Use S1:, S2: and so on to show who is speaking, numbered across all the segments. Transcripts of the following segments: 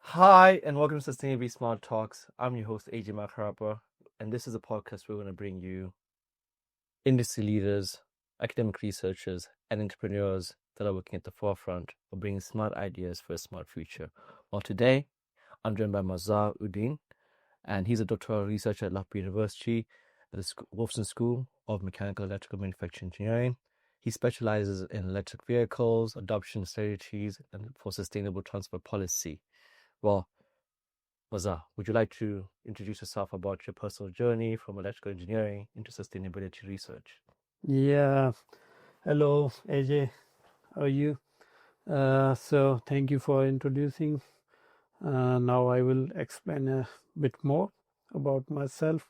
S1: Hi, and welcome to Sustainably Smart Talks. I'm your host, AJ Makarapa, and this is a podcast where we're going to bring you industry leaders, academic researchers, and entrepreneurs that are working at the forefront of bringing smart ideas for a smart future. Well, today, I'm joined by Mazhar Uddin, and he's a doctoral researcher at Loughborough University at the Wolfson School of Mechanical Electrical Manufacturing Engineering. He specializes in electric vehicles, adoption strategies, and for sustainable transport policy. Well, Mazhar, would you like to introduce yourself about your personal journey from electrical engineering into sustainability research?
S2: Yeah, hello AJ, how are you? So thank you for introducing. Now I will explain a bit more about myself.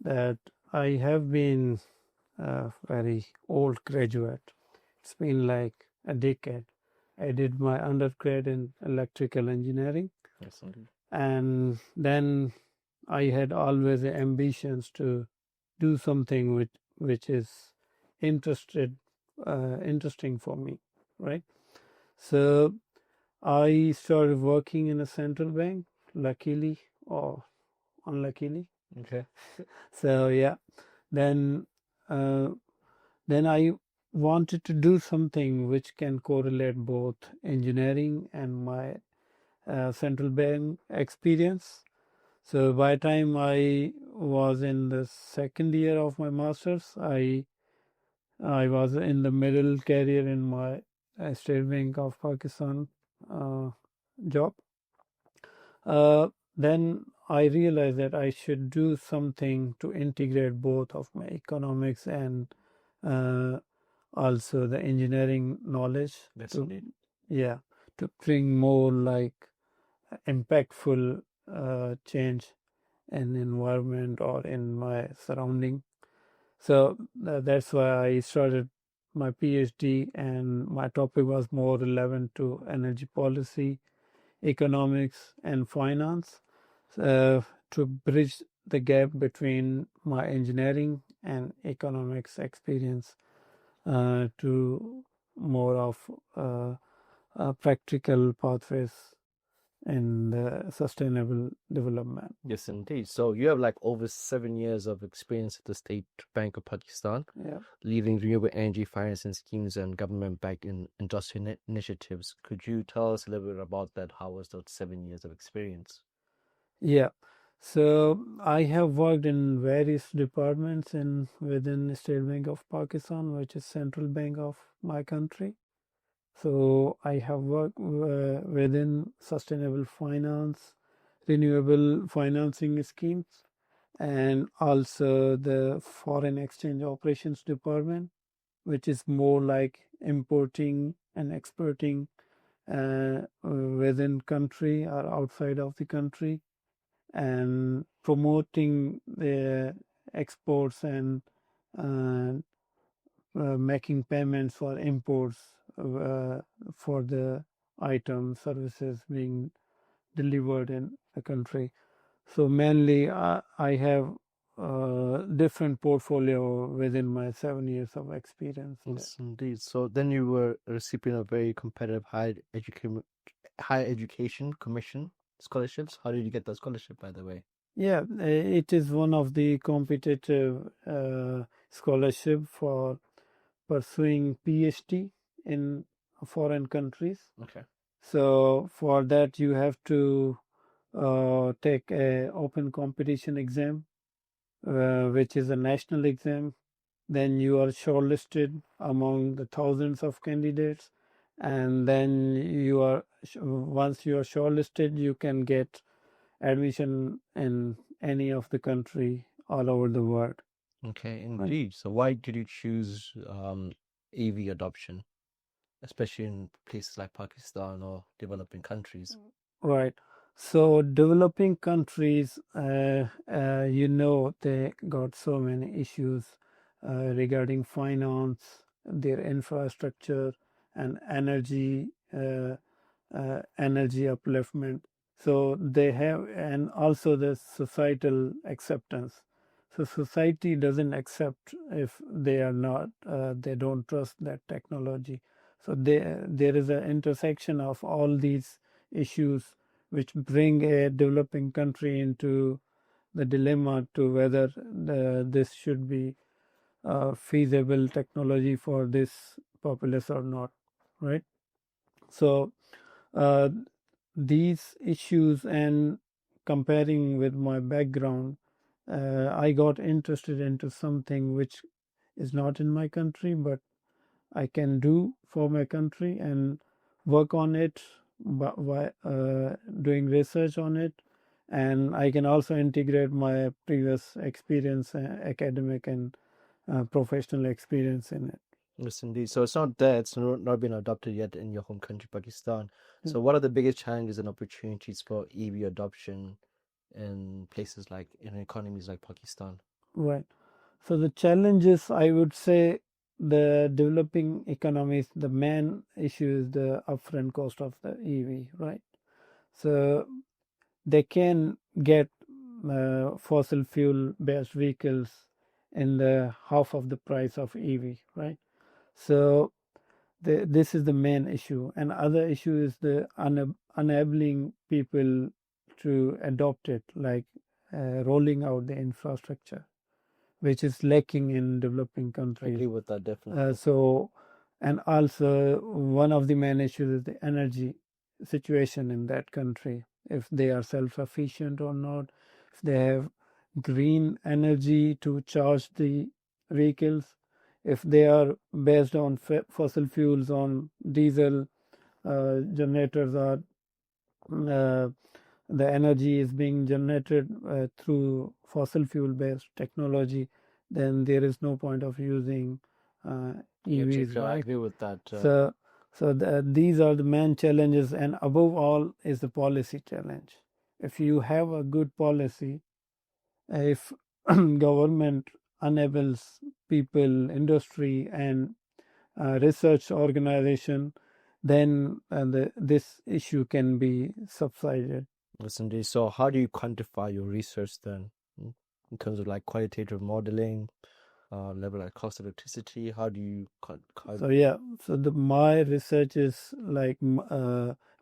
S2: That I have been a very old graduate. It's been like a decade. I did my undergrad in electrical engineering,
S1: Yes, indeed.
S2: and then I had always ambitions to do something which is interesting for me, right? So I started working in a central bank, luckily or unluckily.
S1: Okay.
S2: So yeah, then uh, then I wanted to do something which can correlate both engineering and my central bank experience. So by the time I was in the second year of my master's, I was in the middle career in my State Bank of Pakistan job. Then I realized that I should do something to integrate both of my economics and uh, also the engineering knowledge.
S1: Yes,
S2: To
S1: indeed.
S2: yeah, to bring more like impactful change in environment or in my surrounding. So that's why I started my PhD, and my topic was more relevant to energy policy, economics, and finance, to bridge the gap between my engineering and economics experience to more of practical pathways in the sustainable development.
S1: Yes, indeed. So you have like over 7 years of experience at the State Bank of Pakistan,
S2: Yeah.
S1: leading renewable energy financing schemes and government-backed industrial initiatives. Could you tell us a little bit about that? How was those 7 years of experience?
S2: Yeah. So I have worked in various departments in within State Bank of Pakistan, which is central bank of my country. So I have worked within sustainable finance, renewable financing schemes, and also the foreign exchange operations department, which is more like importing and exporting within country or outside of the country, and promoting the exports and uh, making payments for imports for the items, services being delivered in the country. So mainly I have different portfolio within my 7 years of experience there.
S1: Yes, indeed. So then you were a recipient of very competitive higher education commission scholarships. How did you get that scholarship, by the way?
S2: Yeah, it is one of the competitive scholarship for pursuing PhD in foreign countries.
S1: Okay.
S2: So for that you have to take a open competition exam, which is a national exam. Then you are shortlisted among the thousands of candidates, and then once you are shortlisted, you can get admission in any of the country all over the world.
S1: Okay,
S2: Right.
S1: indeed. So why did you choose AV adoption, especially in places like Pakistan or developing countries?
S2: Right. So developing countries, they got so many issues regarding finance, their infrastructure, and energy upliftment. So they have, and also the societal acceptance. So society doesn't accept if they don't trust that technology. So there is an intersection of all these issues which bring a developing country into the dilemma to whether this should be feasible technology for this populace or not, right? So uh, these issues, and comparing with my background, I got interested into something which is not in my country, but I can do for my country and work on it by doing research on it. And I can also integrate my previous experience, academic and professional experience in it.
S1: Yes, indeed. So it's not there, it's not been adopted yet in your home country, Pakistan. So what are the biggest challenges and opportunities for EV adoption in places like, in economies like Pakistan?
S2: Right. So the challenges, I would say, the developing economies, the main issue is the upfront cost of the EV, right? So they can get fossil fuel based vehicles in the half of the price of EV, right? So this is the main issue. And other issue is the enabling people to adopt it, like rolling out the infrastructure, which is lacking in developing
S1: I
S2: countries.
S1: agree with that, definitely.
S2: And also one of the main issues is the energy situation in that country, if they are self-sufficient or not, if they have green energy to charge the vehicles, if they are based on fossil fuels, on diesel generators, or the energy is being generated through fossil fuel based technology, then there is no point of using EVs,
S1: I
S2: right?
S1: agree with that.
S2: These are the main challenges, and above all is the policy challenge. If you have a good policy, if government enables people, industry, and research organization, then this issue can be subsided.
S1: Yes, indeed. So how do you quantify your research then? In terms of like qualitative modeling, level like cost of electricity, how do you
S2: My research is like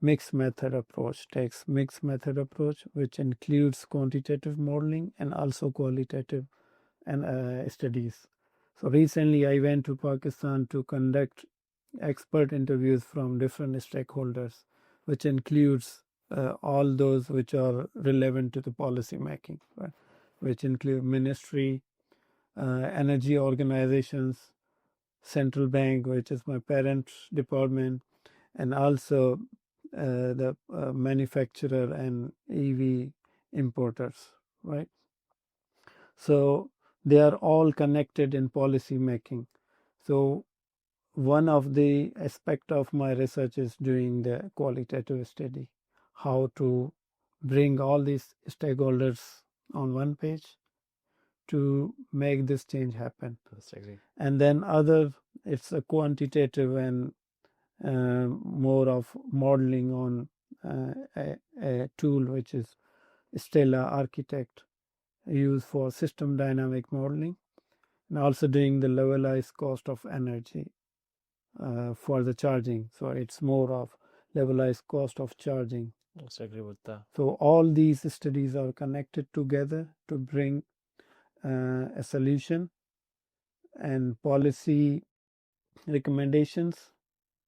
S2: mixed method approach, takes mixed method approach, which includes quantitative modeling and also qualitative and studies. So recently I went to Pakistan to conduct expert interviews from different stakeholders, which includes all those which are relevant to the policy making, right? Which include ministry, energy organizations, central bank, which is my parent department, and also the manufacturer and EV importers, right? So they are all connected in policy making. So one of the aspect of my research is doing the qualitative study, how to bring all these stakeholders on one page to make this change happen. And then it's a quantitative and more of modeling on a tool which is Stella Architect, used for system dynamic modeling, and also doing the levelized cost of energy for the charging. So it's more of levelized cost of charging.
S1: Yes, I agree with that.
S2: So all these studies are connected together to bring a solution and policy recommendations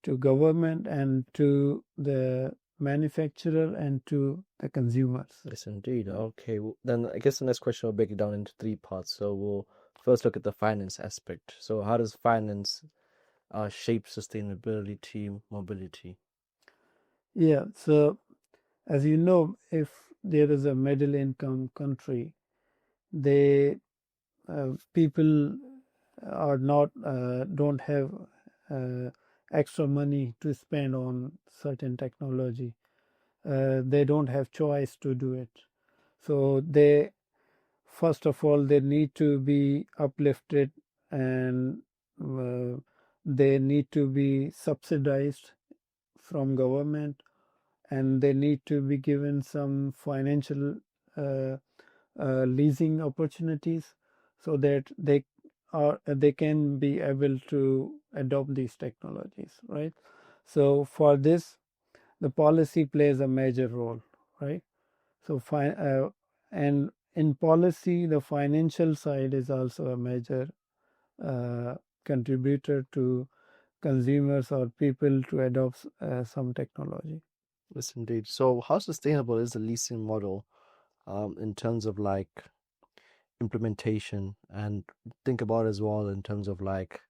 S2: to government and to the manufacturer and to the consumers.
S1: Yes, indeed. Okay, then I guess the next question will break it down into three parts. So we'll first look at the finance aspect. So how does finance shape sustainability mobility?
S2: Yeah, so as you know, if there is a middle income country, people are not don't have extra money to spend on certain technology. They don't have choice to do it. So first of all, they need to be uplifted, and they need to be subsidized from government, and they need to be given some financial leasing opportunities so that they can be able to adopt these technologies, right? So for this, the policy plays a major role, right? So and in policy, the financial side is also a major contributor to consumers or people to adopt some technology.
S1: Yes, indeed. So, how sustainable is the leasing model in terms of like implementation? And think about as well in terms of like,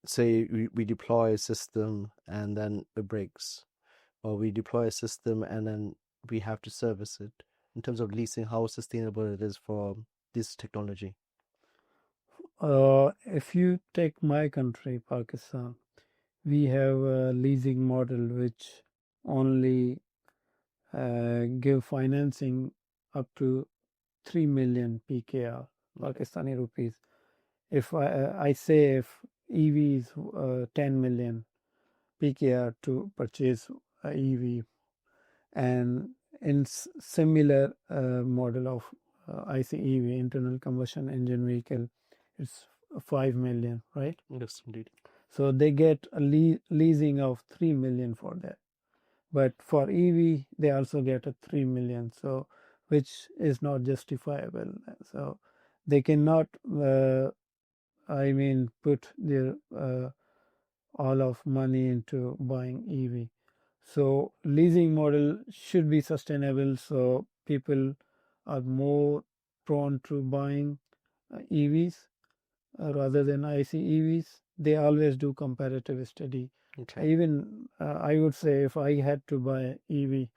S1: say we deploy a system and then it breaks, or we deploy a system and then we have to service it. In terms of leasing, how sustainable it is for this technology?
S2: If you take my country, Pakistan, we have a leasing model which only give financing up to 3 million PKR, Pakistani rupees. If I say if EV is 10 million PKR to purchase a EV, and in similar model of ICE EV, internal combustion engine vehicle, it's 5 million, right?
S1: Yes, indeed.
S2: So they get a leasing of 3 million for that. But for EV, they also get a 3 million, so which is not justifiable. So they cannot, put their all of money into buying EV. So leasing model should be sustainable, so people are more prone to buying EVs rather than ICE EVs. They always do comparative study.
S1: Okay.
S2: Even I would say if I had to buy EV,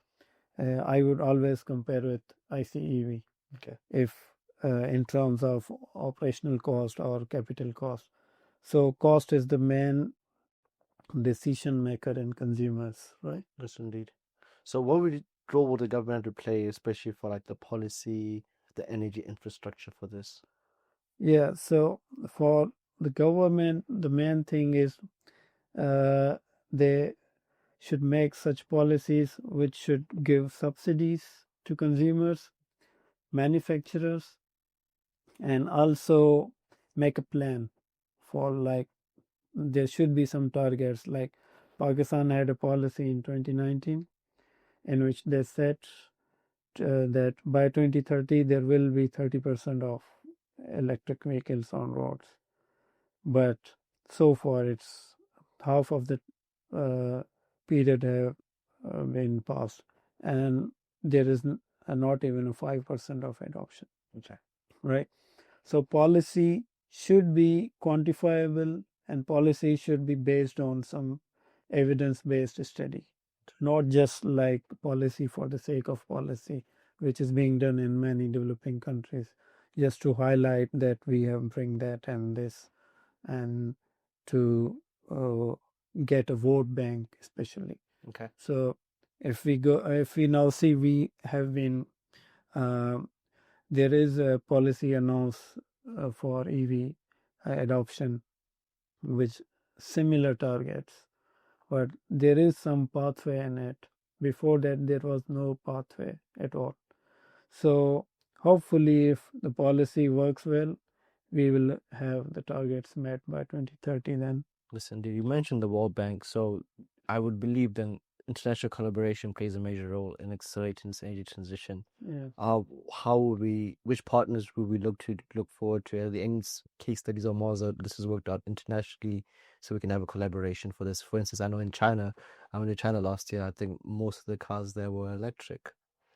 S2: I would always compare with ICE EV.
S1: Okay.
S2: If in terms of operational cost or capital cost. So cost is the main decision maker in consumers, right?
S1: Yes, indeed. So, what role would the government to play, especially for like the policy, the energy infrastructure for this?
S2: Yeah. So for the government, the main thing is they should make such policies which should give subsidies to consumers, manufacturers, and also make a plan for like there should be some targets. Like Pakistan had a policy in 2019 in which they said that by 2030 there will be 30% of electric vehicles on roads, but so far it's half of the period have been passed, and there is not even a 5% of adoption.
S1: Okay.
S2: Right. So policy should be quantifiable, and policy should be based on some evidence-based study, not just like policy for the sake of policy, which is being done in many developing countries, just to highlight that we have bring that and this, and to get a vote bank, especially.
S1: Okay.
S2: So if we now see, we have been there is a policy announced for EV adoption, which similar targets, but there is some pathway in it. Before that, there was no pathway at all. So hopefully, if the policy works well, we will have the targets met by 2030 then.
S1: Listen, you mentioned the World Bank, so I would believe then international collaboration plays a major role in accelerating this energy transition.
S2: Yeah.
S1: How would which partners would we look forward to? Are there any case studies or models that this has worked out internationally so we can have a collaboration for this? For instance, I know in China, I went to China last year, I think most of the cars there were electric.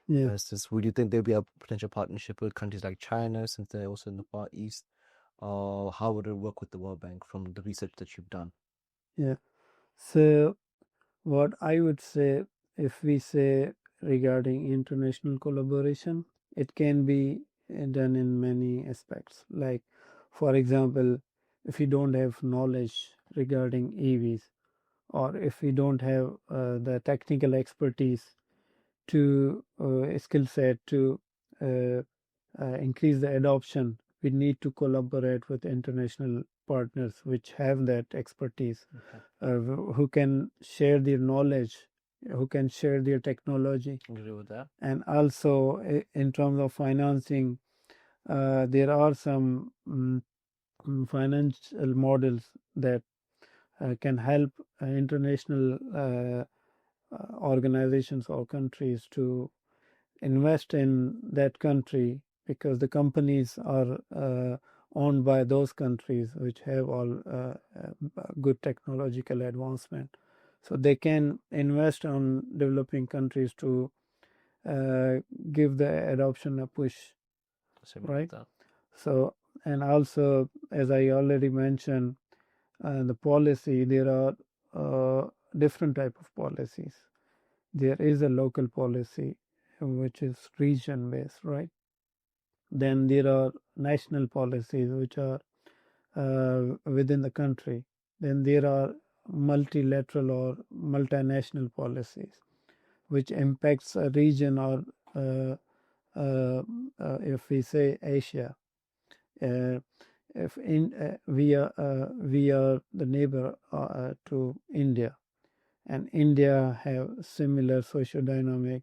S2: Yeah.
S1: For instance, would you think there'd be a potential partnership with countries like China, since they're also in the Far East? Or how would it work with the World Bank from the research that you've done?
S2: Yeah. So what I would say, if we say regarding international collaboration, it can be done in many aspects. Like, for example, if we don't have knowledge regarding EVs, or if we don't have the technical expertise to skill set to increase the adoption, we need to collaborate with international partners which have that expertise, who can share their knowledge, who can share their technology.
S1: Agree with that.
S2: And also in terms of financing, there are some financial models that can help international organizations or countries to invest in that country, because the companies are owned by those countries which have all good technological advancement. So they can invest on developing countries to give the adoption a push, right? So, and also, as I already mentioned, the policy, there are different type of policies. There is a local policy which is region based, right? Then there are national policies which are within the country. Then there are multilateral or multinational policies which impacts a region, or if we say Asia, if we are the neighbor to India, and India have similar sociodynamic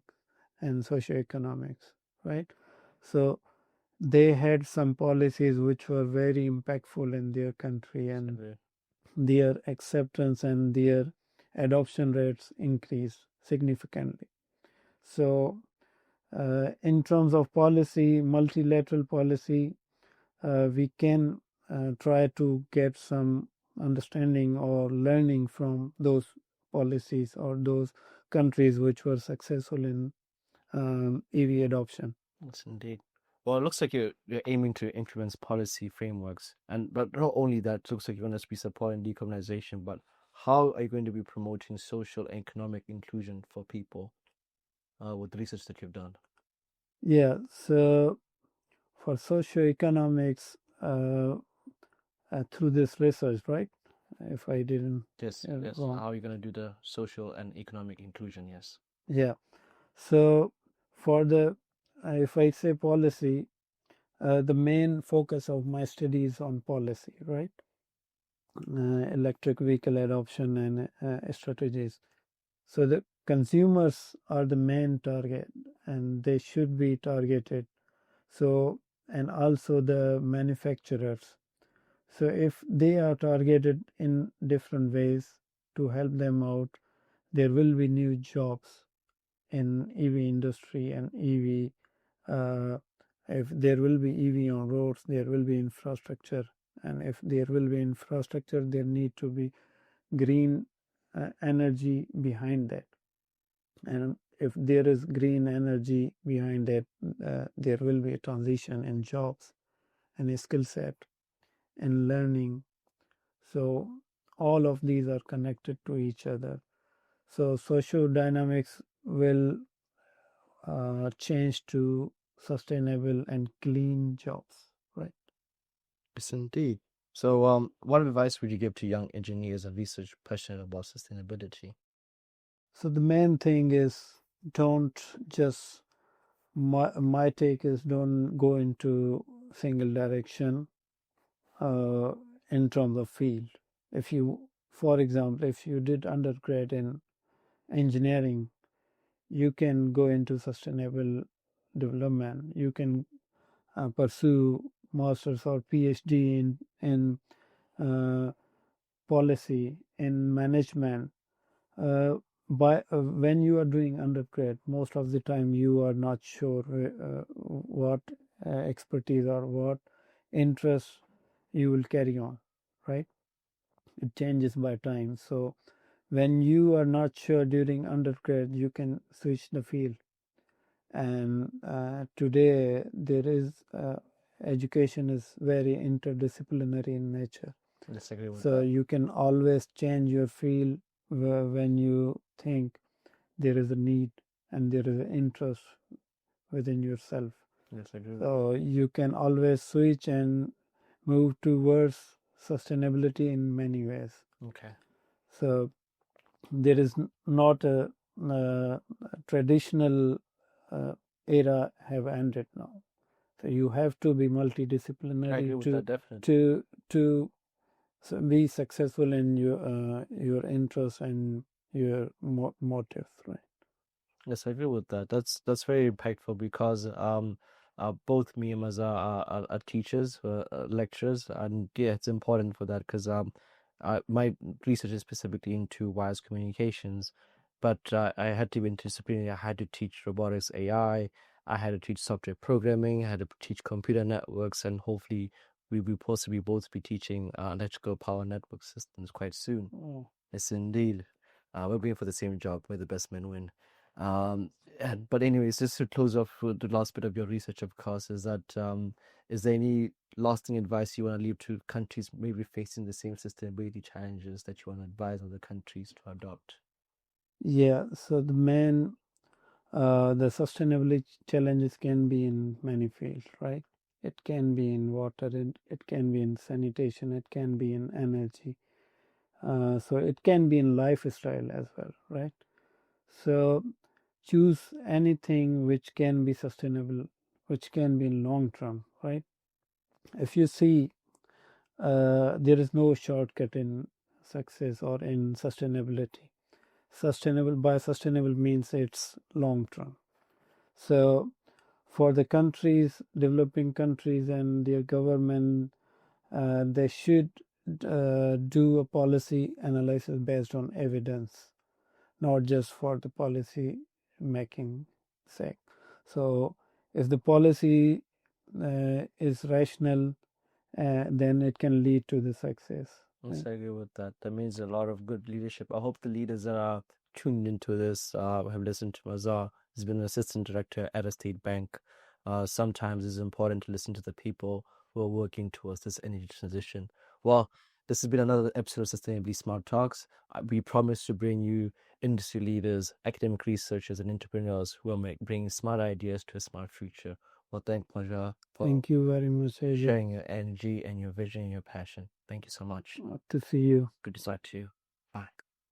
S2: and socioeconomics, right? So they had some policies which were very impactful in their country, and their acceptance and their adoption rates increased significantly. So in terms of policy, multilateral policy, we can try to get some understanding or learning from those policies or those countries which were successful in EV adoption.
S1: Yes, indeed. Well, it looks like you're aiming to implement policy frameworks, but not only that, it looks like you're going to be supporting decarbonization, but how are you going to be promoting social and economic inclusion for people with the research that you've done?
S2: Yeah, so for socioeconomics, through this research, right? If I didn't
S1: yes.
S2: wrong.
S1: How are you going to do the social and economic inclusion? Yes.
S2: Yeah. So for the if I say policy, the main focus of my study is on policy, right? Electric vehicle adoption and strategies. So the consumers are the main target, and they should be targeted. So, and also the manufacturers. So if they are targeted in different ways to help them out, there will be new jobs in EV industry and EV. If there will be EV on roads, there will be infrastructure, and if there will be infrastructure, there need to be green energy behind that. And if there is green energy behind it, there will be a transition in jobs and a skill set and learning. So all of these are connected to each other. So social dynamics will change to sustainable and clean jobs, right?
S1: Yes, indeed. So, what advice would you give to young engineers and research passionate about sustainability?
S2: So the main thing is, don't just, my take is, don't go into single direction in terms of field. If you, for example, if you did undergrad in engineering, you can go into sustainable development. You can pursue master's or PhD in policy, in management. When you are doing undergrad, most of the time you are not sure what expertise or what interests you will carry on, right? It changes by time. So when you are not sure during undergrad, you can switch the field. And today there is education is very interdisciplinary in nature. So you can always change your field when you think there is a need and there is an interest within yourself.
S1: Yes, I agree.
S2: So you can always switch and move towards sustainability in many ways.
S1: Okay.
S2: So there is not a traditional era have ended now. So you have to be multidisciplinary to be successful in your interests and your motives, right?
S1: Yes, I agree with that. That's very impactful because both me and Mazhar are teachers, lecturers, and yeah, it's important for that because my research is specifically into wireless communications, but I had to be interdisciplinary. I had to teach robotics, AI. I had to teach software programming. I had to teach computer networks, and hopefully we will possibly both be teaching electrical power network systems quite soon.
S2: Oh,
S1: Yes, indeed. We're going for the same job where the best men win. But anyways, just to close off with the last bit of your research, of course, is that is there any lasting advice you want to leave to countries maybe facing the same sustainability challenges that you want to advise other countries to adopt?
S2: yeah. So the sustainability challenges can be in many fields, right? It can be in water, it can be in sanitation, it can be in energy. So it can be in lifestyle as well, right? So choose anything which can be sustainable, which can be in long term, right? If you see, there is no shortcut in success or in sustainability. Sustainable means it's long term. So for the countries, developing countries and their government, they should do a policy analysis based on evidence, not just for the policy making sake. So if the policy is rational, then it can lead to the success.
S1: Yes, I agree with that. That means a lot of good leadership. I hope the leaders that are tuned into this have listened to Mazhar. He's been an assistant director at a state bank. Sometimes it's important to listen to the people who are working towards this energy transition. Well, this has been another episode of Sustainably Smart Talks. We promise to bring you industry leaders, academic researchers, and entrepreneurs who are bringing smart ideas to a smart future. Well, Mazhar, for
S2: Thank you very much, AJ.
S1: sharing your energy and your vision and your passion. Thank you so much.
S2: Good to see you.
S1: Good to talk to you.